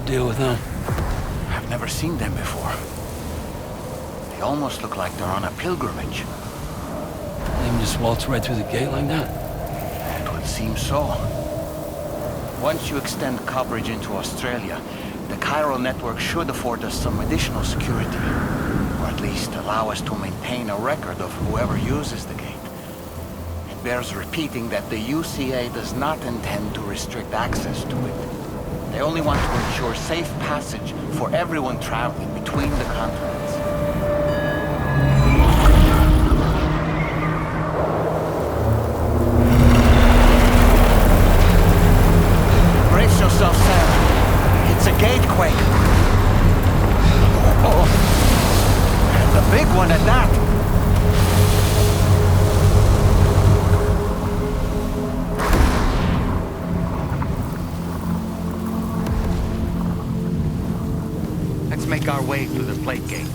Deal with them. I've never seen them before. They almost look like they're on a pilgrimage. They can just waltz right through the gate like that? It would seem so. Once you extend coverage into Australia, the chiral network should afford us some additional security. Or at least allow us to maintain a record of whoever uses the gate. It bears repeating that the UCA does not intend to restrict access to it. They only want to ensure safe passage for everyone traveling between the continents. Brace yourself, Sam. It's a gatequake. Oh, and a big one at that. Make our way through the plate gate.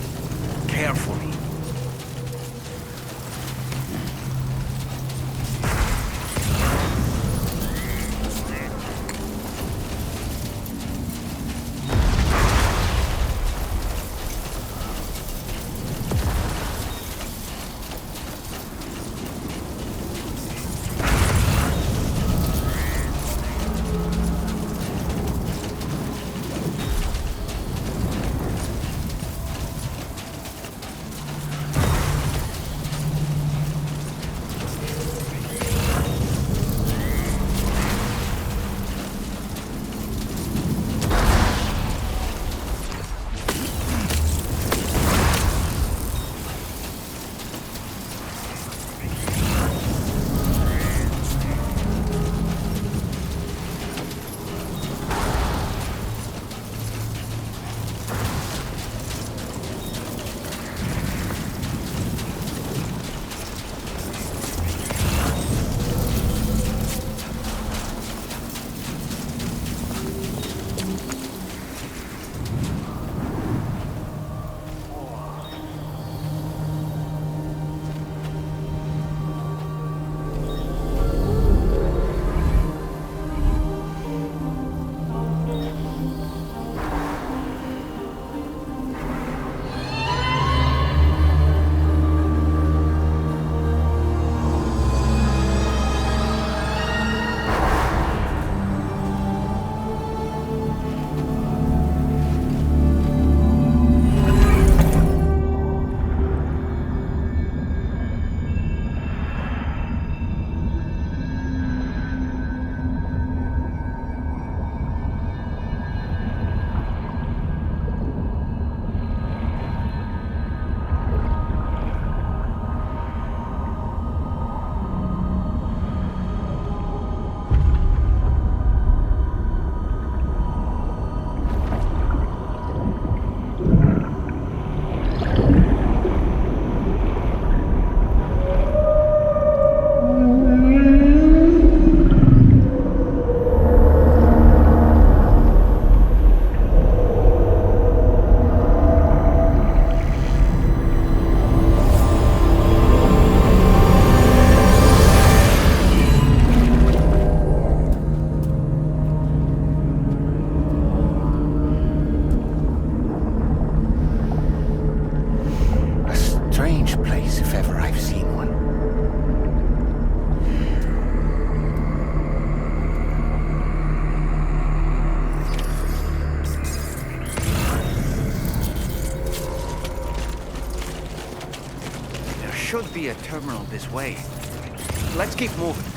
place if ever I've seen one. There should be a terminal this way. Let's keep moving.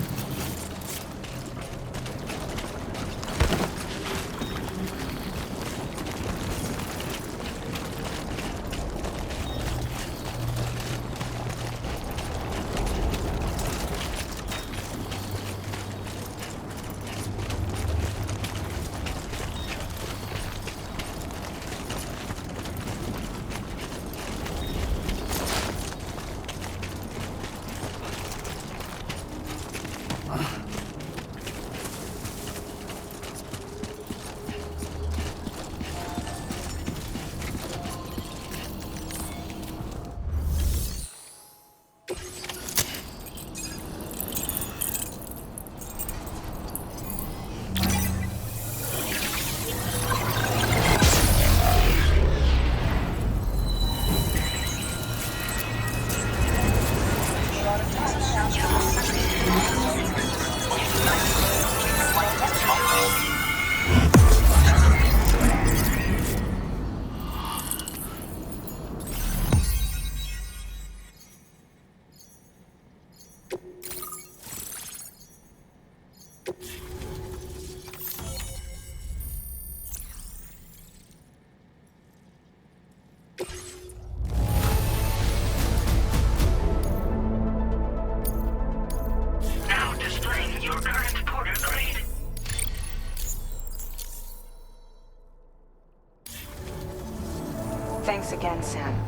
Thanks again, Sam.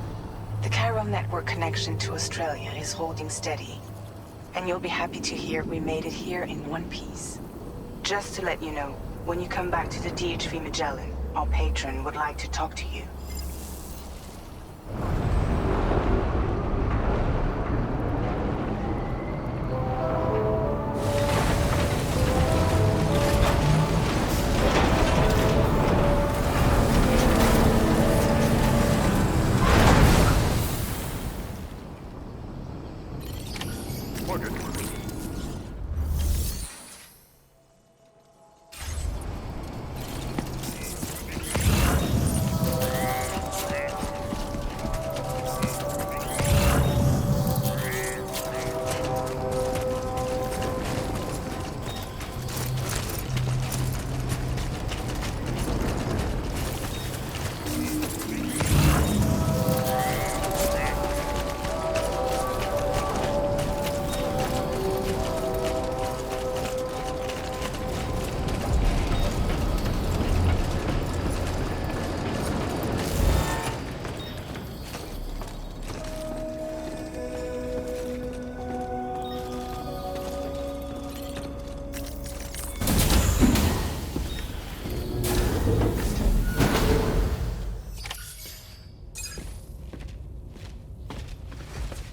The chiral network connection to Australia is holding steady. And you'll be happy to hear we made it here in one piece. Just to let you know, when you come back to the DHV Magellan, our patron would like to talk to you.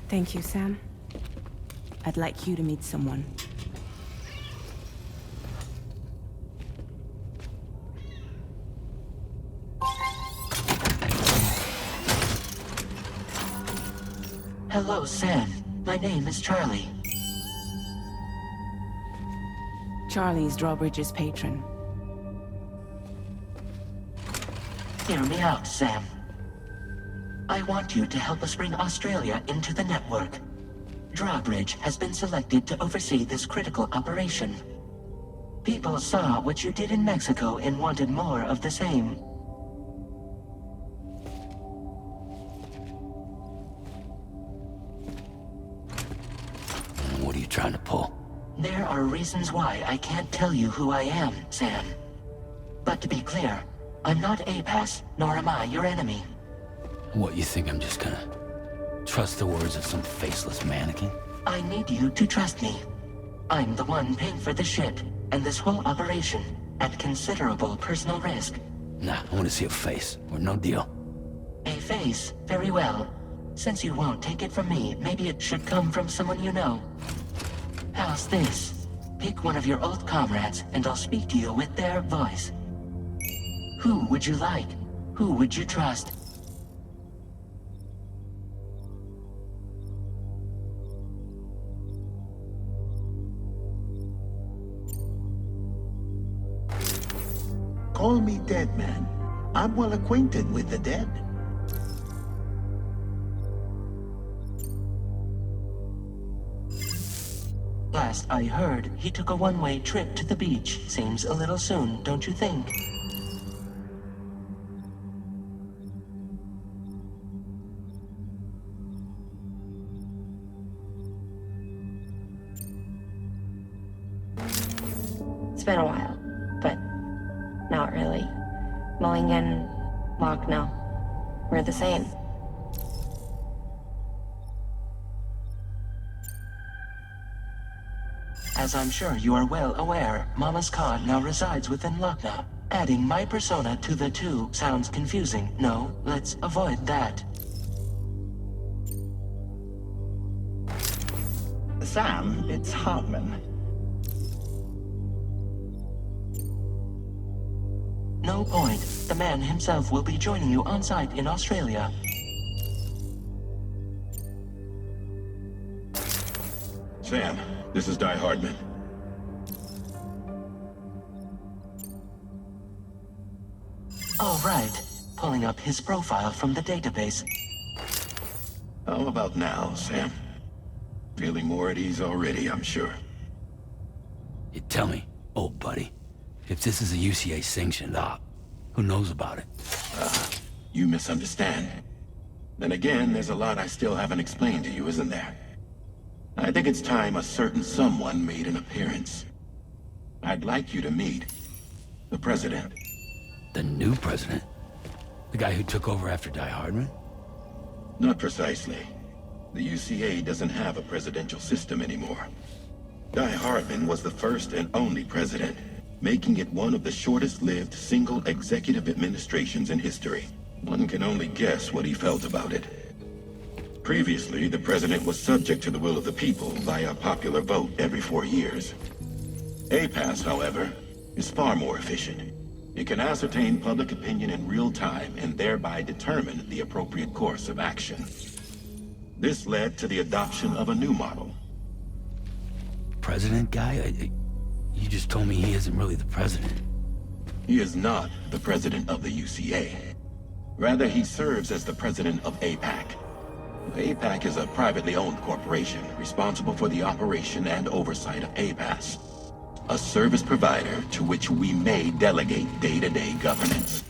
Thank you, Sam. I'd like you to meet someone. Hello, Sam. My name is Charlie. Charlie's Drawbridge's patron. Hear me out, Sam. I want you to help us bring Australia into the network. Drawbridge has been selected to oversee this critical operation. People saw what you did in Mexico and wanted more of the same. What are you trying to pull? There are reasons why I can't tell you who I am, Sam. But to be clear, I'm not APAS, nor am I your enemy. What, you think I'm just gonna trust the words of some faceless mannequin? I need you to trust me. I'm the one paying for the ship and this whole operation at considerable personal risk. Nah, I want to see a face, or no deal. A face? Very well. Since you won't take it from me, maybe it should come from someone you know. How's this? Pick one of your old comrades, and I'll speak to you with their voice. Who would you like? Who would you trust? Call me dead man. I'm well acquainted with the dead. Last I heard, he took a one-way trip to the beach. Seems a little soon, don't you think? It's been a while, but not really. Mulligan, Locke, no. We're the same. As I'm sure you are well aware, Mama's Khan now resides within Lucknow. Adding my persona to the two sounds confusing. No, let's avoid that. Sam, it's Hartman. No point. The man himself will be joining you on site in Australia. Sam, this is Die Hardman. All right. Pulling up his profile from the database. How about now, Sam? Feeling more at ease already, I'm sure. You tell me, old buddy, if this is a UCA-sanctioned op, who knows about it? You misunderstand. Then again, there's a lot I still haven't explained to you, isn't there? I think it's time a certain someone made an appearance. I'd like you to meet the President. The new president? The guy who took over after Die Hardman? Not precisely. The UCA doesn't have a presidential system anymore. Die Hardman was the first and only president, making it one of the shortest-lived single executive administrations in history. One can only guess what he felt about it. Previously, the president was subject to the will of the people via popular vote every 4 years. APAS, however, is far more efficient. It can ascertain public opinion in real time and thereby determine the appropriate course of action. This led to the adoption of a new model. President guy? You just told me he isn't really the president. He is not the president of the UCA. Rather, he serves as the president of APAC. APAC is a privately owned corporation responsible for the operation and oversight of APAS, a service provider to which we may delegate day-to-day governance.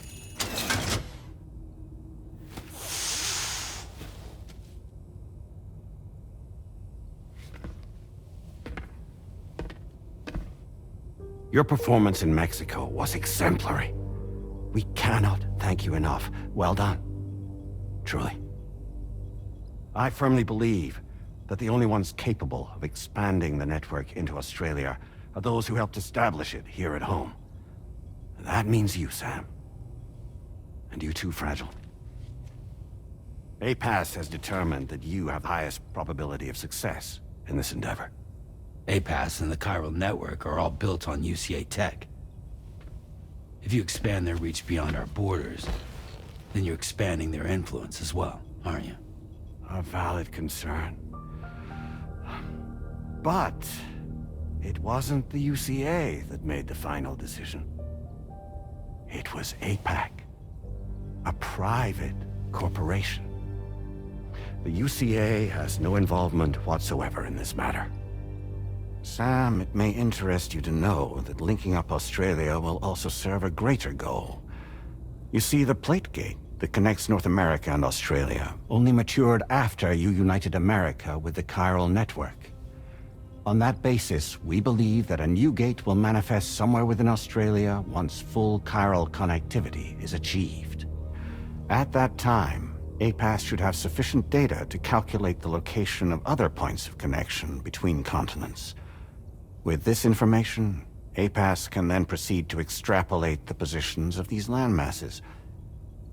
Your performance in Mexico was exemplary. We cannot thank you enough. Well done. Truly. I firmly believe that the only ones capable of expanding the network into Australia are those who helped establish it here at home. That means you, Sam. And you too, Fragile. APAS has determined that you have the highest probability of success in this endeavor. APAS and the chiral network are all built on UCA tech. If you expand their reach beyond our borders, then you're expanding their influence as well, aren't you? A valid concern. But it wasn't the UCA that made the final decision. It was APAC, a private corporation. The UCA has no involvement whatsoever in this matter. Sam, it may interest you to know that linking up Australia will also serve a greater goal. You see, the plate gate that connects North America and Australia only matured after you united America with the chiral network. On that basis, we believe that a new gate will manifest somewhere within Australia once full chiral connectivity is achieved. At that time, APAS should have sufficient data to calculate the location of other points of connection between continents. With this information, APAS can then proceed to extrapolate the positions of these landmasses.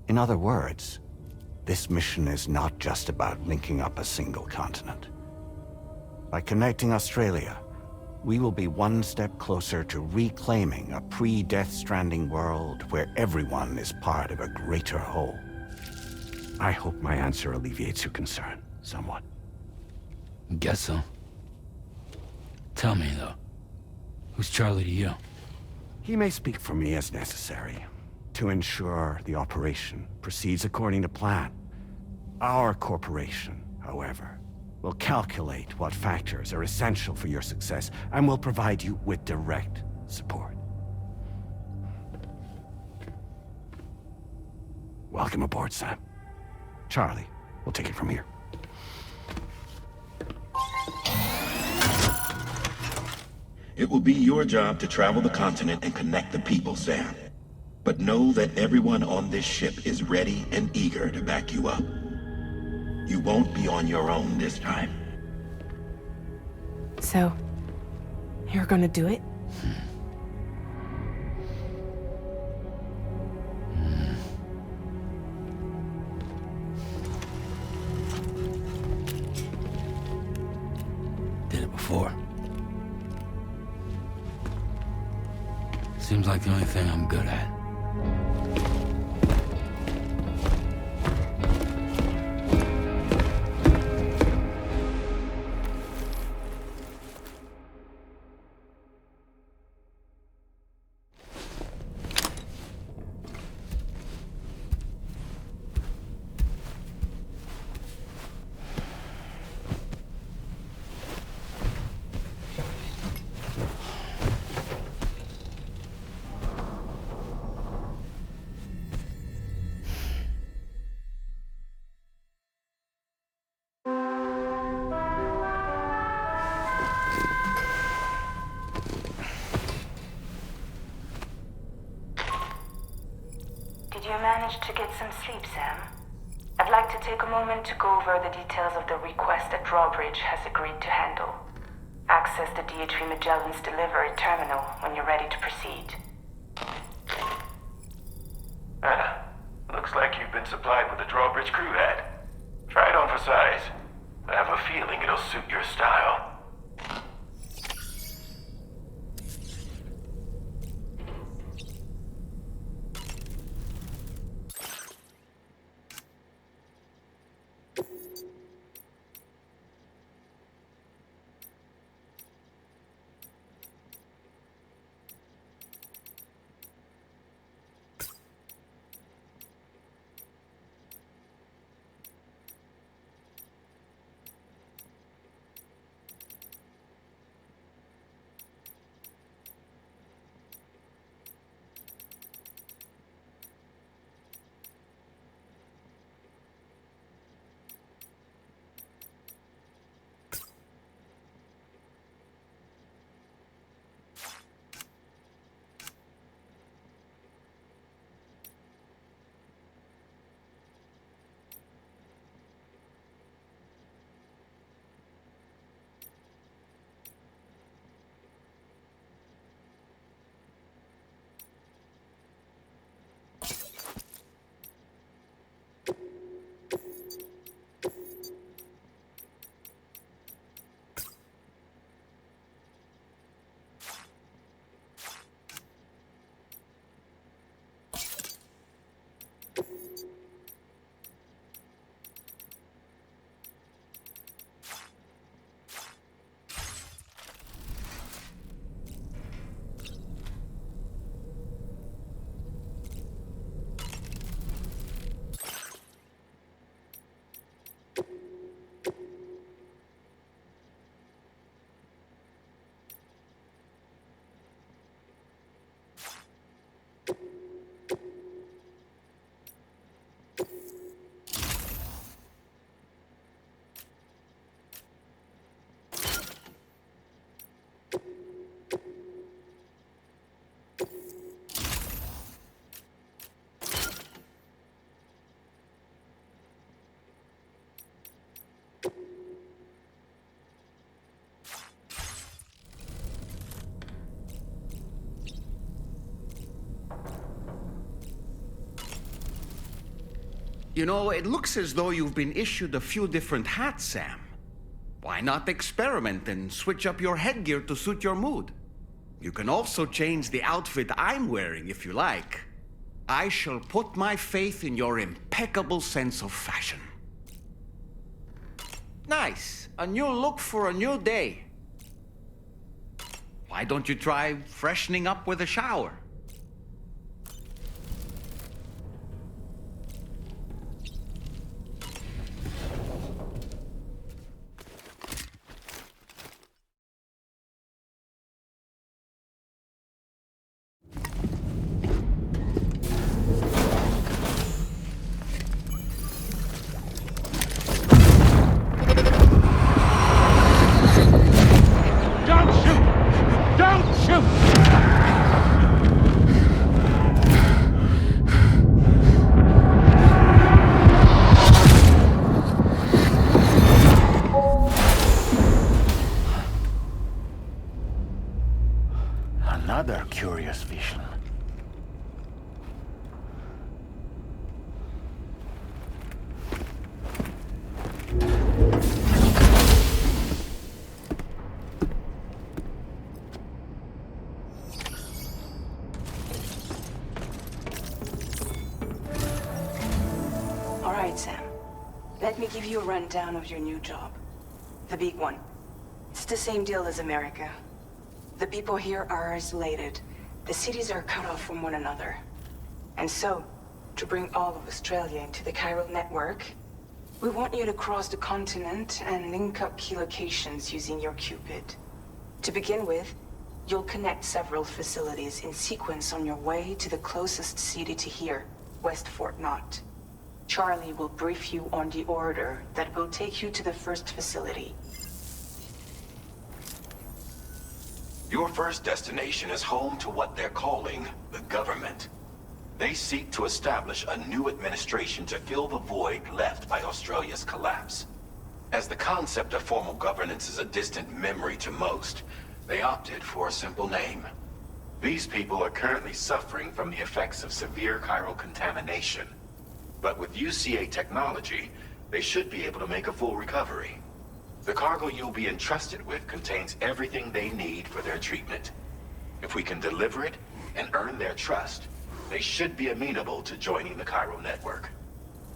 In other words, this mission is not just about linking up a single continent. By connecting Australia, we will be one step closer to reclaiming a pre-Death Stranding world where everyone is part of a greater whole. I hope my answer alleviates your concern somewhat. Guess so. Tell me, though, who's Charlie to you? He may speak for me as necessary to ensure the operation proceeds according to plan. Our corporation, however, will calculate what factors are essential for your success and will provide you with direct support. Welcome aboard, Sam. Charlie, we'll take it from here. It will be your job to travel the continent and connect the people, Sam. But know that everyone on this ship is ready and eager to back you up. You won't be on your own this time. So, you're gonna do it? Did it before. Seems like the only thing I'm good at. Did you manage to get some sleep, Sam? I'd like to take a moment to go over the details of the request that Drawbridge has agreed to handle. Access the DHV Magellan's delivery terminal when you're ready to proceed. Anna, looks like you've been supplied with a Drawbridge crew hat. Try it on for size. I have a feeling it'll suit your style. You know, it looks as though you've been issued a few different hats, Sam. Why not experiment and switch up your headgear to suit your mood? You can also change the outfit I'm wearing if you like. I shall put my faith in your impeccable sense of fashion. Nice. A new look for a new day. Why don't you try freshening up with a shower? Another curious vision. All right, Sam. Let me give you a rundown of your new job. The big one. It's the same deal as America. The people here are isolated. The cities are cut off from one another. And so, to bring all of Australia into the chiral network, we want you to cross the continent and link up key locations using your Cupid. To begin with, you'll connect several facilities in sequence on your way to the closest city to here, West Fort Knott. Charlie will brief you on the order that will take you to the first facility. Your first destination is home to what they're calling the government. They seek to establish a new administration to fill the void left by Australia's collapse. As the concept of formal governance is a distant memory to most, they opted for a simple name. These people are currently suffering from the effects of severe chiral contamination. But with UCA technology, they should be able to make a full recovery. The cargo you'll be entrusted with contains everything they need for their treatment. If we can deliver it and earn their trust, they should be amenable to joining the chiral network.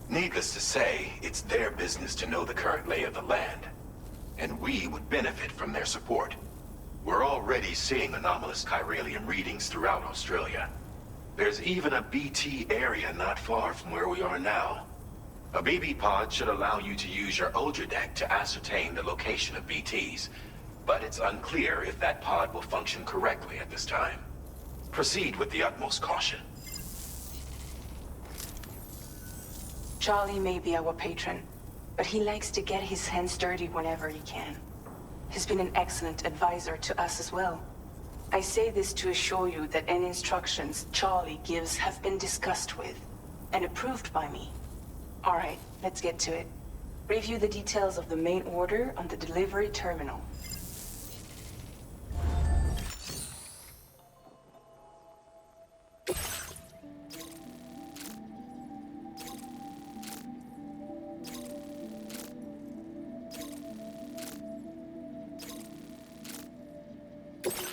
Needless to say, it's their business to know the current lay of the land, and we would benefit from their support. We're already seeing anomalous chiralium readings throughout Australia. There's even a BT area not far from where we are now. A BB pod should allow you to use your Ultra deck to ascertain the location of BTs, but it's unclear if that pod will function correctly at this time. Proceed with the utmost caution. Charlie may be our patron, but he likes to get his hands dirty whenever he can. He's been an excellent advisor to us as well. I say this to assure you that any instructions Charlie gives have been discussed with and approved by me. All right, let's get to it. Review the details of the main order on the delivery terminal.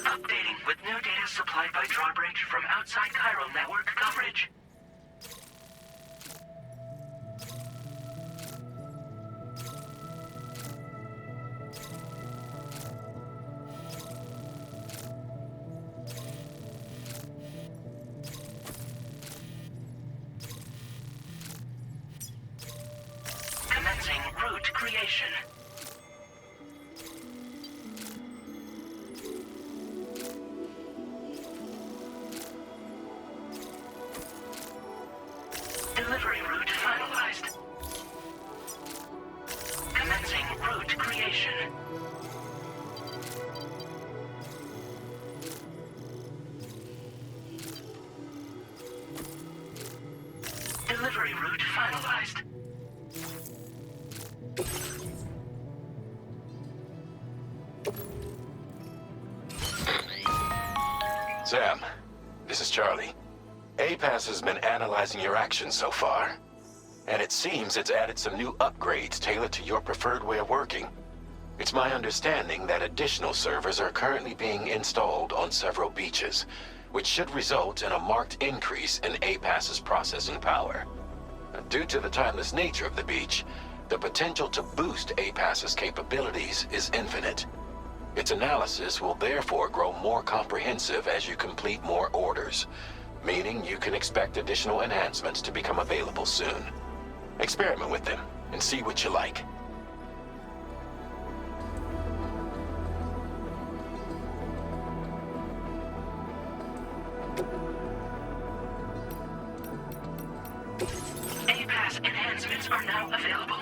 Updating with new data supplied by Drawbridge from outside chiral network coverage. Commencing route creation. Delivery route finalized. Commencing route creation. Delivery route finalized. Sam, this is Charlie. APAS has been analyzing your actions so far, and it seems it's added some new upgrades tailored to your preferred way of working. It's my understanding that additional servers are currently being installed on several beaches, which should result in a marked increase in APAS's processing power. Due to the timeless nature of the beach, the potential to boost APAS's capabilities is infinite. Its analysis will therefore grow more comprehensive as you complete more orders, meaning you can expect additional enhancements to become available soon. Experiment with them and see what you like. A-Pass enhancements are now available.